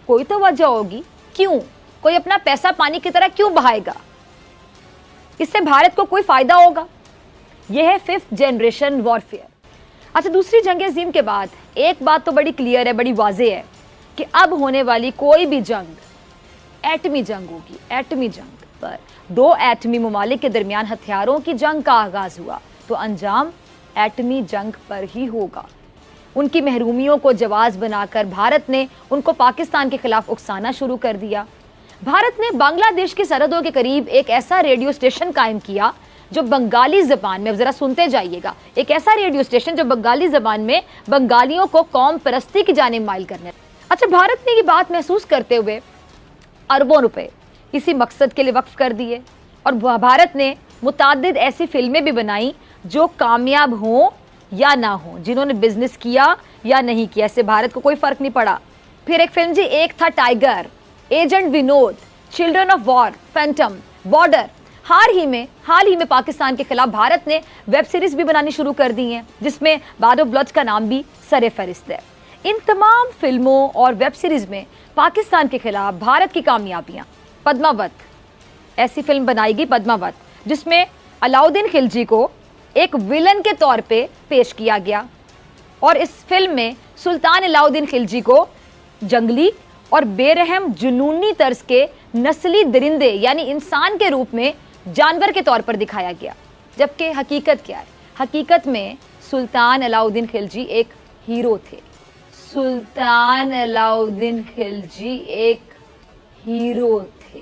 कोई तो वजह होगी। क्यों? कोई अपना पैसा पानी की तरह क्यों बहाएगा? इससे भारत को कोई फायदा होगा? यह है 5th जनरेशन वॉरफेयर। अच्छा, दूसरी जंग अजीम के बाद एक बात तो बड़ी क्लियर है, बड़ी वाज़ेह है कि अब होने वाली कोई भी जंग एटमी जंग होगी। एटमी जंग पर 2 एटमी ममालिक के दरमियान हथियारों की जंग का आगाज हुआ तो अंजाम एटमी जंग पर ही होगा। उनकी महरूमियों को जवाब बनाकर भारत ने उनको पाकिस्तान के खिलाफ उकसाना शुरू कर दिया। भारत ने बांग्लादेश की सरहदों के करीब एक ऐसा रेडियो स्टेशन कायम किया जो बंगाली जबान में, जरा सुनते जाइएगा, एक ऐसा रेडियो स्टेशन जो बंगाली जबान में बंगालियों को कौम परस्ती की जानिब माइल करने। अच्छा, भारत ने ये बात महसूस करते हुए अरबों रुपए इसी मकसद के लिए वक्फ कर दिए और भारत ने मुताद्दिद ऐसी फिल्में भी बनाई जो कामयाब हों या ना हो, जिन्होंने बिजनेस किया या नहीं किया, इससे भारत को कोई फर्क नहीं पड़ा। फिर एक फिल्म जी, Ek Tha tiger, agent Vinod, children of war, phantom, border. हाल ही में पाकिस्तान के खिलाफ भारत ने वेब सीरीज भी बनानी शुरू कर दी हैं जिसमें बाद ऑफ ब्लड का नाम भी सरे फहरिस्त है। इन तमाम फिल्मों और वेब सीरीज में पाकिस्तान के खिलाफ भारत की कामयाबियां। पद्मावत, ऐसी फिल्म बनाई गई पद्मावत, जिसमें अलाउद्दीन खिलजी को एक विलन के तौर पे पेश किया गया और इस फिल्म में सुल्तान अलाउद्दीन खिलजी को जंगली और बेरहम जुनूनी तर्ज के नस्ली दरिंदे यानी इंसान के रूप में जानवर के तौर पर दिखाया गया। जबकि हकीकत क्या है? हकीकत में सुल्तान अलाउद्दीन खिलजी एक हीरो थे। सुल्तान अलाउद्दीन खिलजी एक हीरो थे।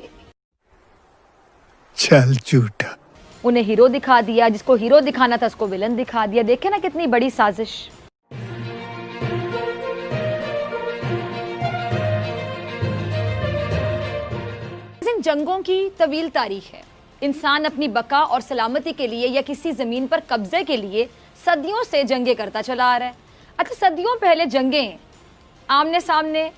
चल झूठा। उन्हें हीरो दिखा दिया, जिसको हीरो दिखाना था उसको विलन दिखा दिया। देखे ना कितनी बड़ी साजिश। इन जंगों की तवील तारीख है। इंसान अपनी बका और सलामती के लिए या किसी जमीन पर कब्जे के लिए सदियों से जंगें करता चला आ रहा है। अच्छा, सदियों पहले जंगें आमने सामने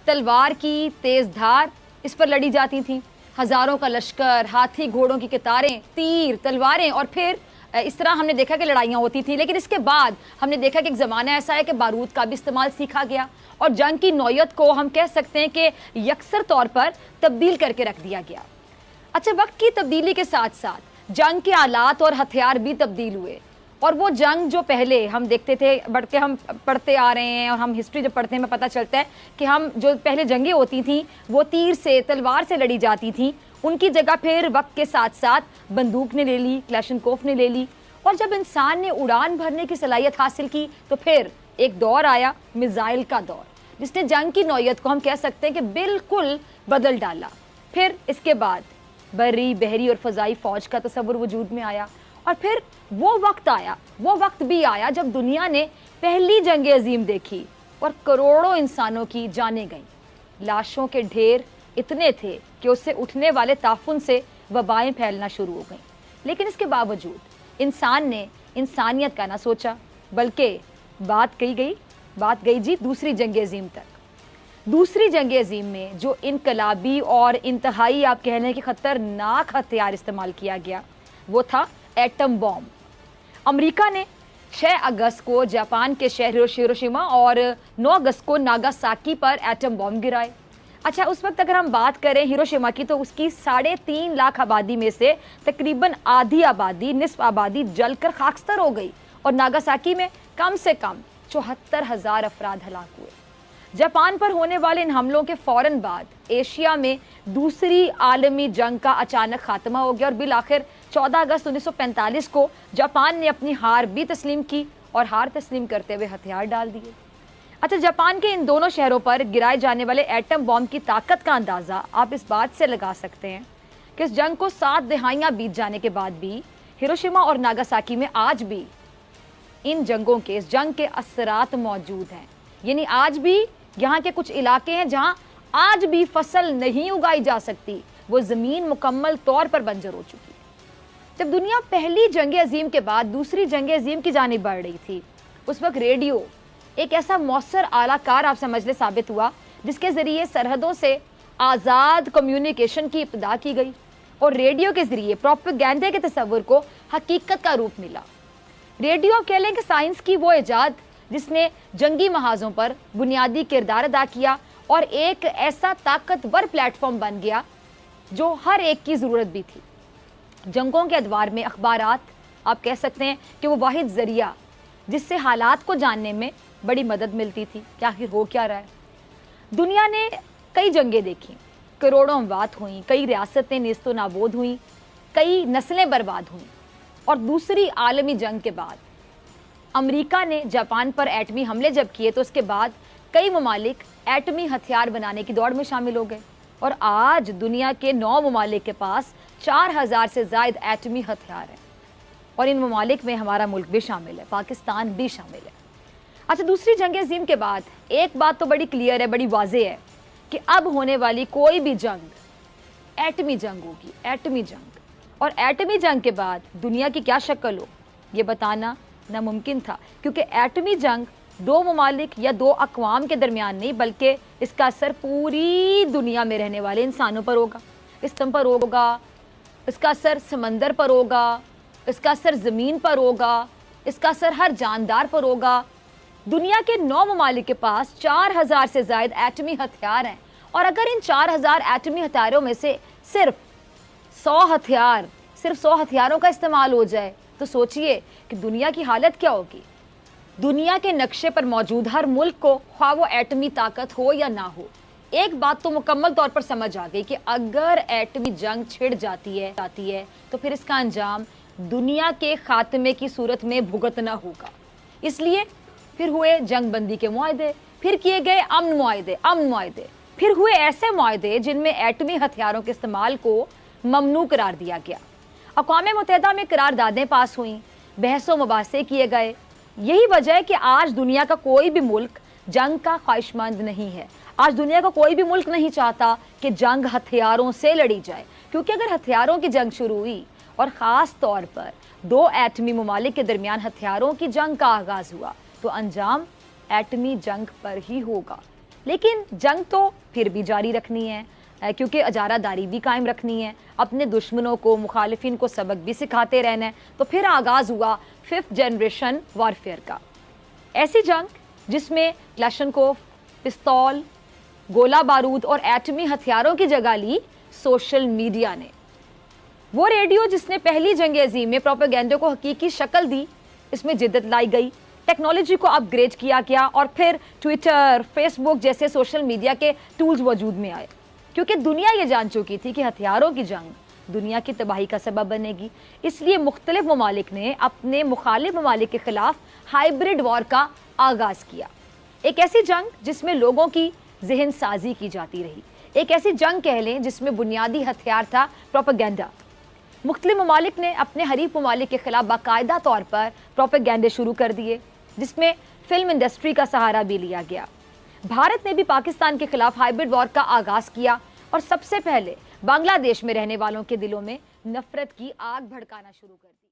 तलवार की तेज धार इस पर लड़ी जाती थी। हजारों का लश्कर, हाथी घोड़ों की कतारें, तीर, तलवारें और फिर इस तरह हमने देखा कि लड़ाइयाँ होती थी। लेकिन इसके बाद हमने देखा कि एक ज़माना ऐसा है कि बारूद का भी इस्तेमाल सीखा गया और जंग की नौयत को हम कह सकते हैं कि यकसर तौर पर तब्दील करके रख दिया गया। अच्छा, वक्त की तब्दीली के साथ साथ जंग के आलात और हथियार भी तब्दील हुए और वो जंग जो पहले हम देखते थे, बढ़ के हम पढ़ते आ रहे हैं और हम हिस्ट्री जब पढ़ते हैं हमें पता चलता है कि हम जो पहले जंगें होती थी वो तीर से, तलवार से लड़ी जाती थी। उनकी जगह फिर वक्त के साथ साथ बंदूक ने ले ली, क्लैशनकोफ ने ले ली और जब इंसान ने उड़ान भरने की सलाहियत हासिल की तो फिर एक दौर आया मिसाइल का दौर, जिसने जंग की नौयत को हम कह सकते हैं कि बिल्कुल बदल डाला। फिर इसके बाद बर्री, बहरी और फ़ज़ाई फ़ौज का तस्वुर वजूद में आया और फिर वो वक्त भी आया जब दुनिया ने पहली जंग अजीम देखी और करोड़ों इंसानों की जानें गईं। लाशों के ढेर इतने थे कि उससे उठने वाले ताफुन से वबाएं फैलना शुरू हो गईं। लेकिन इसके बावजूद इंसान ने इंसानियत का ना सोचा, बल्कि बात गई जी दूसरी जंग अजीम तक। दूसरी जंग अजीम में जो इनकलाबी और इंतहाई आप कह लें कि ख़तरनाक हथियार इस्तेमाल किया गया वो था एटम बॉम्ब। अमेरिका ने 6 अगस्त को जापान के शहर हिरोशिमा और 9 अगस्त को नागासाकी पर एटम बॉम्ब गिराए। अच्छा, उस वक्त अगर हम बात करें हिरोशिमा की तो उसकी 3.5 लाख आबादी में से तकरीबन आधी आबादी, निस्फ आबादी जलकर खाकस्तर हो गई और नागासाकी में कम से कम 74,000 अफराद हलाक हुए। जापान पर होने वाले इन हमलों के फ़ौरन बाद एशिया में दूसरी आलमी जंग का अचानक खात्मा हो गया और बिल आखिर 14 अगस्त 1945 को जापान ने अपनी हार भी तस्लीम की और हार तस्लीम करते हुए हथियार डाल दिए। अच्छा, जापान के इन दोनों शहरों पर गिराए जाने वाले एटम बॉम्ब की ताकत का अंदाज़ा आप इस बात से लगा सकते हैं कि इस जंग को 7 दहाइयाँ बीत जाने के बाद भी हिरोशिमा और नागासाकी में आज भी इन जंगों के, इस जंग के असरात मौजूद हैं। यानी आज भी यहाँ के कुछ इलाके हैं जहाँ आज भी फसल नहीं उगाई जा सकती, वो ज़मीन मुकम्मल तौर पर बंजर हो चुकी है। जब दुनिया पहली जंग अजीम के बाद दूसरी जंग अजीम की जानिब बढ़ रही थी, उस वक्त रेडियो एक ऐसा मौसर आलाकार आप समझ ले साबित हुआ जिसके ज़रिए सरहदों से आज़ाद कम्युनिकेशन की इब्तिदा की गई और रेडियो के ज़रिए प्रोपेगेंडा के तस्वुर को हकीकत का रूप मिला। रेडियो कह लें कि साइंस की वो इजाद जिसने जंगी महाजों पर बुनियादी किरदार अदा किया और एक ऐसा ताकतवर प्लेटफॉर्म बन गया जो हर एक की ज़रूरत भी थी। जंगों के अदवार में अखबारात, आप कह सकते हैं कि वो वाहिद ज़रिया जिससे हालात को जानने में बड़ी मदद मिलती थी कि आखिर हो क्या रहा है। दुनिया ने कई जंगें देखी, करोड़ों अमवात हुई, कई रियासतें नेस्तो नाबूद हुई, कई नस्लें बर्बाद हुई। और दूसरी आलमी जंग के बाद अमेरिका ने जापान पर एटमी हमले जब किए तो उसके बाद कई ममालिक एटमी हथियार बनाने की दौड़ में शामिल हो गए और आज दुनिया के 9 ममालिक के पास 4000 से ज़ायद एटमी हथियार हैं और इन ममालिक में हमारा मुल्क भी शामिल है, पाकिस्तान भी शामिल है। अच्छा, दूसरी जंग अज़ीम के बाद एक बात तो बड़ी क्लियर है, बड़ी वाज़ेह है कि अब होने वाली कोई भी जंग एटमी जंग होगी, एटमी जंग। और एटमी जंग के बाद दुनिया की क्या शक्ल हो ये बताना नामुमकिन था, क्योंकि एटमी जंग 2 ममालिक या 2 अक़वाम के दरमियान नहीं, बल्कि इसका असर पूरी दुनिया में रहने वाले इंसानों पर होगा, इस्लाम पर होगा, इसका असर समंदर पर होगा, इसका असर ज़मीन पर होगा, इसका असर हर जानदार पर होगा। दुनिया के 9 ममालिक के पास 4000 से ज़ायद एटमी हथियार हैं और अगर इन 4000 एटमी हथियारों में से सिर्फ 100 हथियारों का इस्तेमाल हो जाए तो सोचिए कि दुनिया की हालत क्या होगी। दुनिया के नक्शे पर मौजूद हर मुल्क को, ख्वाह वो एटमी ताकत हो या ना हो, एक बात तो मुकम्मल तौर पर समझ आ गई कि अगर एटमी जंग छिड़ जाती है तो फिर इसका अंजाम दुनिया के खात्मे की सूरत में भुगतना होगा। इसलिए फिर हुए जंग बंदी के मुआहदे, फिर किए गए अमन मुआहदे, फिर हुए ऐसे मुआहदे जिनमें एटमी हथियारों के इस्तेमाल को ममनू करार दिया गया। अक़वाम मुत्तहिदा में करारदादें पास हुई, बहसों मुबासे किए गए। यही वजह है कि आज दुनिया का कोई भी मुल्क जंग का ख्वाहिशमंद नहीं है। आज दुनिया का कोई भी मुल्क नहीं चाहता कि जंग हथियारों से लड़ी जाए, क्योंकि अगर हथियारों की जंग शुरू हुई और ख़ास तौर पर 2 एटमी ममालिक के दरमियान हथियारों की जंग का आगाज़ हुआ तो अंजाम एटमी जंग पर ही होगा। लेकिन जंग तो फिर भी जारी रखनी है, क्योंकि अजारादारी भी कायम रखनी है, अपने दुश्मनों को, मुखालिफिन को सबक भी सिखाते रहना है। तो फिर आगाज़ हुआ 5th जनरेशन वारफेयर का, ऐसी जंग जिसमें क्लाशनकोफ, पिस्तौल, गोला बारूद और एटमी हथियारों की जगह ली सोशल मीडिया ने। वो रेडियो जिसने पहली जंग अज़ीम में प्रोपेगेंडा को हकीकी शक्ल दी, इसमें जिद्दत लाई गई, टेक्नोलॉजी को अपग्रेड किया गया और फिर ट्विटर, फेसबुक जैसे सोशल मीडिया के टूल्स वजूद में आए, क्योंकि दुनिया ये जान चुकी थी कि हथियारों की जंग दुनिया की तबाही का सबब बनेगी। इसलिए मुख्तलिफ ममालिक ने अपने मुखालिफ ममालिक के खिलाफ हाइब्रिड वॉर का आगाज़ किया। एक ऐसी जंग जिसमें लोगों की जहन साजी की जाती रही, एक ऐसी जंग कह लें जिसमें बुनियादी हथियार था प्रोपेगेंडा। मुख्तलिफ ममालिक ने अपने हरीफ ममालिक के खिलाफ बाकायदा तौर पर प्रोपेगेंडे शुरू कर दिए, जिसमें फिल्म इंडस्ट्री का सहारा भी लिया गया। भारत ने भी पाकिस्तान के खिलाफ हाइब्रिड वॉर का आगाज़ किया और सबसे पहले बांग्लादेश में रहने वालों के दिलों में नफरत की आग भड़काना शुरू कर दी।